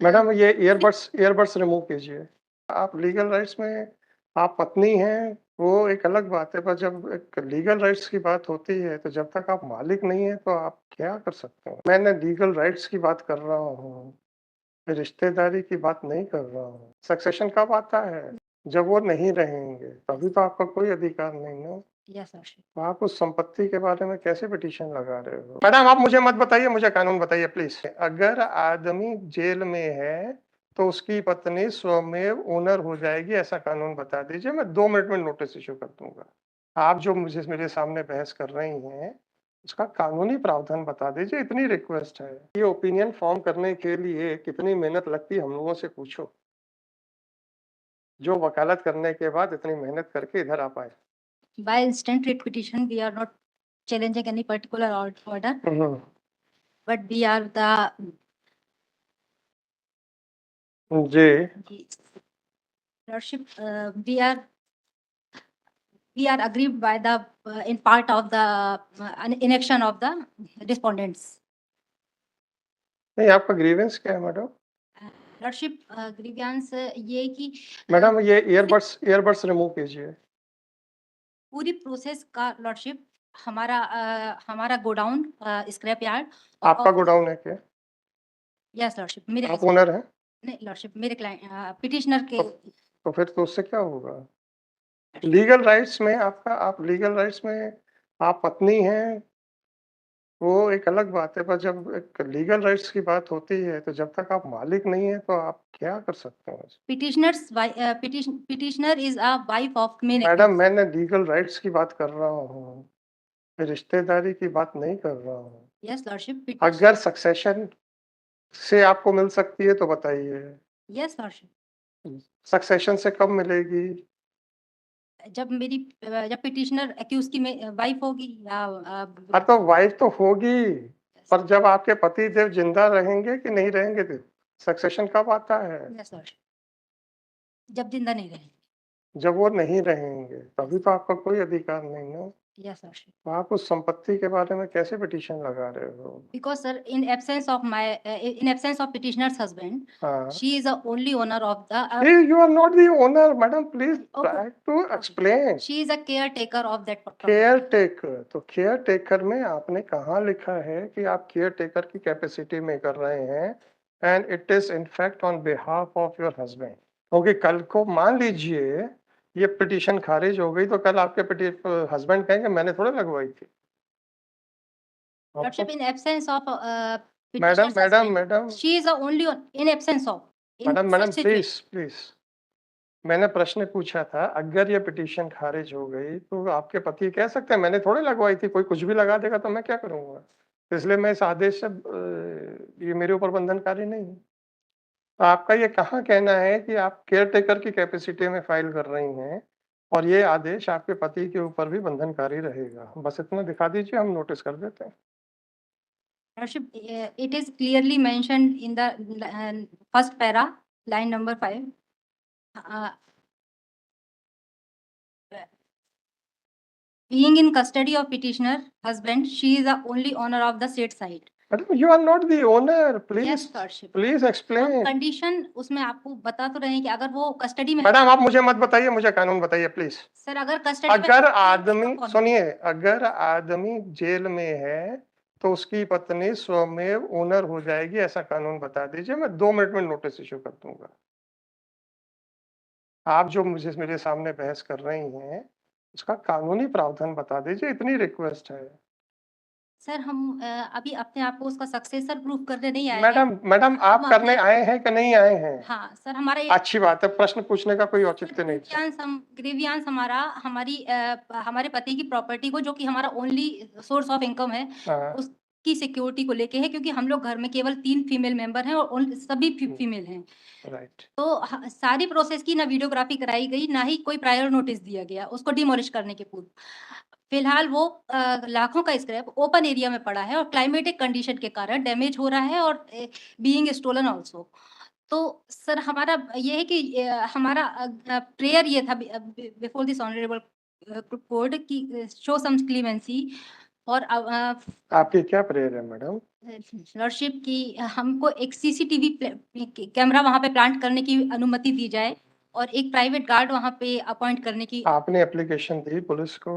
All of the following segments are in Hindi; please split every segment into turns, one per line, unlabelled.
मैडम ये ईयरबड्स रिमूव कीजिए। आप लीगल राइट्स में आप पत्नी हैं, वो एक अलग बात है, पर जब एक लीगल राइट्स की बात होती है, तो जब तक आप मालिक नहीं हैं, तो आप क्या कर सकते हैं? मैंने लीगल राइट्स की बात कर रहा हूँ, रिश्तेदारी की बात नहीं कर रहा हूँ। सक्सेशन कब आता है? जब वो नहीं रहेंगे, तभी तो आपका कोई अधिकार नहीं है।
Yes sir.
तो आप उस संपत्ति के बारे में कैसे पिटीशन लगा रहे हो? मैडम आप मुझे मत बताइए, मुझे कानून बताइए प्लीज। अगर आदमी जेल में है तो उसकी पत्नी स्वमेव ओनर हो जाएगी, ऐसा कानून बता दीजिए, मैं 2 मिनट में नोटिस इश्यू कर दूंगा। आप जो मुझे मेरे सामने बहस कर रही हैं, उसका कानूनी प्रावधान बता दीजिए, इतनी रिक्वेस्ट है। ये ओपिनियन फॉर्म करने के लिए कितनी मेहनत लगती है, हम लोगों से पूछो, जो वकालत करने के बाद इतनी मेहनत करके इधर आ पाए।
By instant writ petition, we are not challenging any particular order, but we are the
ji
lordship. We are aggrieved by the in part of the inaction of the respondents.
नहीं, आपका ग्रीवेंस क्या है मैडम?
लॉर्डशिप ग्रीवियंस ये कि
मैडम ये ईयरबड्स रिमूव कीजिए।
पूरी प्रोसेस का लॉर्डशिप हमारा गोडाउन स्क्रैप यार्ड
आपका गोडाउन है क्या?
यस लॉर्डशिप मेरे
आप ओनर हैं?
नहीं लॉर्डशिप मेरे क्लाइंट पिटिशनर के
तो फिर तो उससे क्या होगा? लीगल राइट्स में आप लीगल राइट्स में आप पत्नी हैं, वो एक अलग बात है, पर जब एक लीगल राइट्स की बात होती है, तो जब तक आप मालिक नहीं हैं, तो आप क्या कर सकते हैं?
Petitioner is a wife of main
madam मैंने लीगल राइट्स की बात कर रहा हूँ, रिश्तेदारी की बात नहीं कर रहा हूँ।
यस लॉर्डशिप
अगर सक्सेशन से आपको मिल सकती है तो बताइए।
यस लॉर्डशिप
सक्सेशन से कब मिलेगी?
जब पिटिशनर एक्यूज की वाइफ होगी या
हाँ, तो वाइफ तो होगी, पर जब आपके पति देव जिंदा रहेंगे कि नहीं रहेंगे, तो सक्सेशन कब आता है?
यस लॉर्डशिप जब जिंदा नहीं रहेंगे।
जब वो नहीं रहेंगे, तभी तो आपका कोई अधिकार नहीं है।
यस लॉर्डशिप
तो आप उस संपत्ति के बारे में कैसे पिटीशन लगा रहे हो?
because sir in absence of petitioner's husband
हाँ।
she is the only owner of the
You are not the owner, madam. Please
okay,
try to explain.
she is a caretaker of that property.
Care taker, तो केयर टेकर में आपने कहाँ लिखा है कि आप केयर टेकर की कैपेसिटी में कर रहे हैं, and it is in fact on behalf of your husband? क्योंकि कल को मान लीजिए ये पिटीशन खारिज हो गई, तो कल आपके हस्बैंड कहेंगे मैंने थोड़ा लगवाई थी।
Lordship in absence of
madam
petitioner's
madam
husband,
madam
she is the only in absence of in
madam madam
such
please
situation.
Please, मैंने प्रश्न पूछा था, अगर ये पिटीशन खारिज हो गई तो आपके पति कह सकते हैं मैंने थोड़ी लगवाई थी, कोई कुछ भी लगा देगा तो मैं क्या करूंगा? इसलिए मैं इस आदेश से ये मेरे ऊपर बंधनकारी नहीं है। तो आपका ये कहाँ कहना है कि आप केयर टेकर की कैपेसिटी में फाइल कर रही हैं और ये आदेश आपके पति के ऊपर भी बंधनकारी रहेगा? बस इतना दिखा दीजिए, हम नोटिस कर देते हैं।
Lordship, it is clearly mentioned in the first para, line number 5. Being in custody of petitioner husband, she is the only owner of the said site.
Madam you are not the owner,
Yes,
please
lordship.
Please explain.
Condition उसमें आपको बता तो रहे हैं कि अगर वो कस्टडी में
मैडम आप मुझे मत बताइए, मुझे कानून बताइए प्लीज।
सर अगर कस्टडी में
अगर आदमी सुनिए, अगर आदमी जेल में है तो उसकी पत्नी स्वमेव ओनर हो जाएगी, ऐसा कानून बता दीजिए, मैं 2 मिनट में नोटिस इश्यू कर दूंगा। आप जो मुझे मेरे सामने बहस कर रही हैं, उसका कानूनी प्रावधान बता दीजिए, इतनी रिक्वेस्ट है।
सर हम अभी अपने आप को उसका सक्सेसर प्रूफ करने नहीं आए हैं।
मैडम आप करने आए हैं कि नहीं आए हैं?
हाँ सर हमारे
अच्छी बात है, प्रश्न पूछने का कोई औचित्य नहीं था।
ग्रीवियांस हमारे पति की प्रॉपर्टी को, जो कि हमारा ओनली सोर्स ऑफ इनकम है,
हाँ।
उसकी सिक्योरिटी को लेके है, क्योंकि हम लोग घर में केवल 3 फीमेल मेंबर हैं और सभी फीमेल हैं।
राइट।
तो सारी प्रोसेस की ना वीडियोग्राफी कराई गई, ना ही कोई प्रायर नोटिस दिया गया उसको डिमोलिश करने के पूर्व। फिलहाल वो लाखों का स्क्रैप ओपन एरिया में पड़ा है और क्लाइमेटिक कंडीशन के कारण डैमेज हो रहा है और बीइंग स्टोलन आल्सो। तो सर हमारा ये है कि हमारा प्रेयर ये था बिफोर दिस ऑनरेबल कोर्ट की शो सम क्लीमेंसी और
आपकी क्या प्रेयर है मैडम?
लॉर्डशिप की हमको एक सीसीटीवी कैमरा वहाँ पे प्लांट करने की अनुमति दी जाए और एक प्राइवेट गार्ड वहाँ पे अपॉइंट करने की।
आपने एप्लीकेशन दी पुलिस को?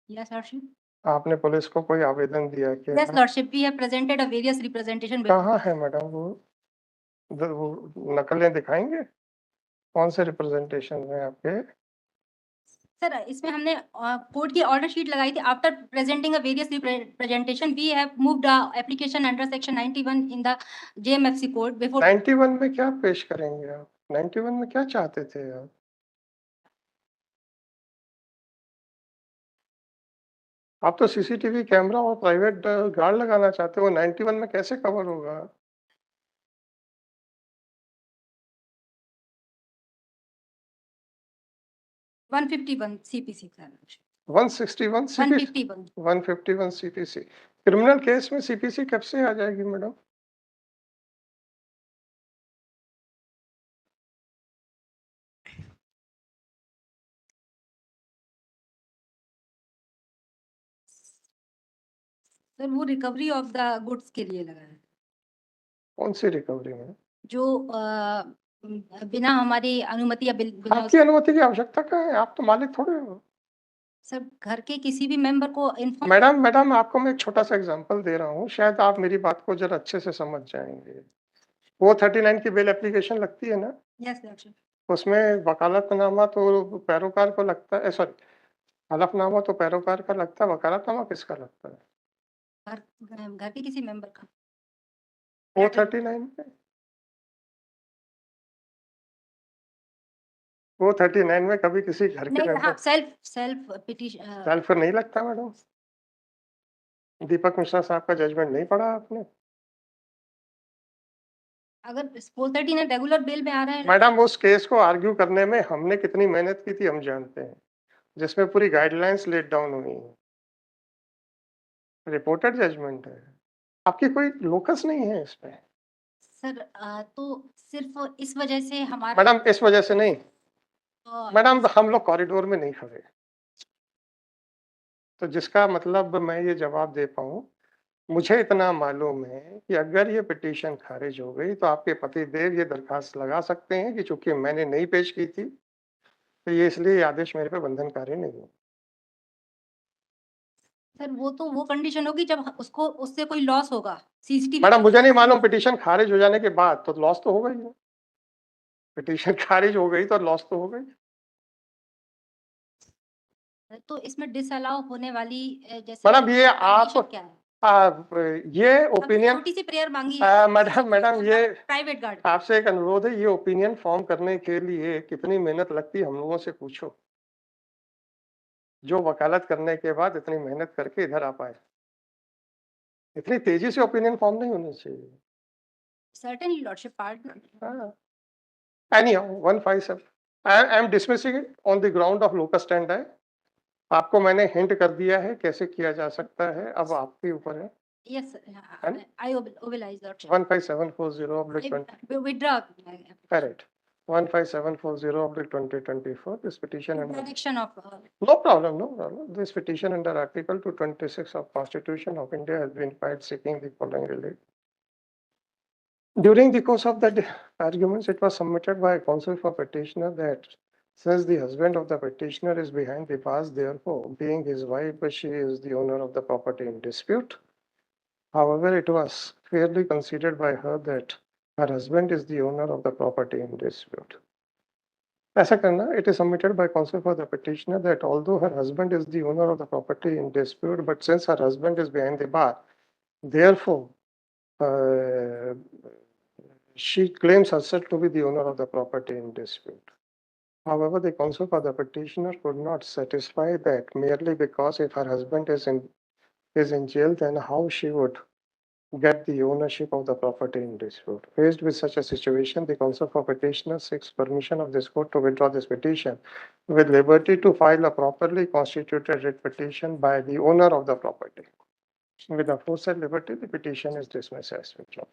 Yes lordship.
आपने पुलिस को कोई आवेदन दिया क्या?
Yes lordship, we have presented a various representation.
कहाँ है मैडम वो नकलें दिखाएंगे? कौन से रिप्रेजेंटेशन में आपके?
सर इसमें हमने कोर्ट की ऑर्डर शीट लगाई थी। After presenting a various presentation we have moved application under section 91 in the JMFC code before.
91 में क्या पेश करेंगे आप? 91 में क्या चाहते थे आप? आप तो सीसीटीवी कैमरा और प्राइवेट गार्ड लगाना चाहते हो, 91 में कैसे कवर होगा?
151 CPC sir.
161 CPC?
151।
151 CPC. Criminal case में सीपीसी कब से आ जाएगी मैडम?
सर वो रिकवरी ऑफ द गुड्स के लिए लगा है,
कौन सी रिकवरी में?
जो बिना हमारी अनुमति या बिना
आपकी अनुमति की आवश्यकता क्या है? आप तो मालिक थोड़े हो।
सर घर के किसी भी मेंबर को इन्फॉर्म।
मैडम आपको मैं एक छोटा सा एग्जांपल दे रहा हूँ, शायद आप मेरी बात को जरा अच्छे से समझ जाएंगे। वो 39 की बेल एप्लीकेशन लगती है ना,
यस लॉर्डशिप।
उसमें वकालतनामा तो पैरोकार को लगता है, सॉरी, हलफनामा तो पैरोकार का लगता है, वकालतनामा किसका लगता है?
घर के किसी मेंबर का।
439 में? 439 में कभी किसी घर के
नहीं, हाँ,
मेंबर
सेल्फ पिटीशन।
सेल्फ नहीं लगता मैडम। दीपक मिश्रा साहब का जजमेंट नहीं पढ़ा आपने?
अगर 439 रेगुलर बेल में आ रहा है।
मैडम उस केस को आर्ग्यू करने में हमने कितनी मेहनत की थी हम जानते हैं, जिसमें पूरी गाइडलाइंस लेट डाउन हुई हैं। रिपोर्टेड जजमेंट है, आपकी कोई लोकस नहीं है इसमें।
सर तो सिर्फ इस वजह से हमारा।
मैडम इस वजह से नहीं, मैडम हम लोग कॉरिडोर में नहीं खड़े, तो जिसका मतलब मैं ये जवाब दे पाऊँ, मुझे इतना मालूम है कि अगर ये पिटीशन खारिज हो गई तो आपके पतिदेव ये दरखास्त लगा सकते हैं कि चूंकि मैंने नहीं पेश की थी, तो ये इसलिए ये आदेश मेरे पे बंधनकारी नहीं है।
सर वो तो वो कंडीशन होगी जब उसको उससे कोई लॉस होगा सीसीटीवी।
मैडम मुझे नहीं मालूम, पिटीशन खारिज हो जाने के बाद तो लॉस तो होगा ही ना। पिटीशन खारिज हो गई तो लॉस तो होगा ही।
तो इसमें डिसअलाउ होने वाली जैसे
मैडम ये आप
कंडीशन क्या है?
ये
हमसे
ओपिनियन,
छोटी सी प्रेयर मांगी
मैडम ये
प्राइवेट गार्ड।
आपसे एक अनुरोध है, ये ओपिनियन फॉर्म करने के लिए कितनी मेहनत लगती है हम लोगों से पूछो, जो वकालत करने के बाद इतनी मेहनत करके इधर आ पाए। इतनी तेजी से ओपिनियन फॉर्म नहीं होनी चाहिए।
Certainly lordship pardon.
हाँ, anyhow 157 I am dismissing it on the ground of locus stand है। आपको मैंने हिंट कर दिया है कैसे किया जा सकता है, अब आपके ऊपर है।
Yes I oblige lordship.
15740/20
withdraw
correct 15740/2024 this petition under
interdiction of.
no problem this petition under article 226 of constitution of India has been filed seeking the following relief. During the course of the arguments, it was submitted by counsel for petitioner that since the husband of the petitioner is behind the bars, therefore, being his wife, she is the owner of the property in dispute. However, it was fairly considered by her that her husband is the owner of the property in dispute. ऐसा करना, it is submitted by counsel for the petitioner that although her husband is the owner of the property in dispute, but since her husband is behind the bar, therefore, she claims herself to be the owner of the property in dispute. However, the counsel for the petitioner could not satisfy that merely because if her husband is in jail, then how she would get the ownership of the property in dispute. Faced with such a situation, the counsel for petitioner seeks permission of this court to withdraw this petition with liberty to file a properly constituted writ petition by the owner of the property. With the aforesaid liberty, the petition is dismissed as withdrawn.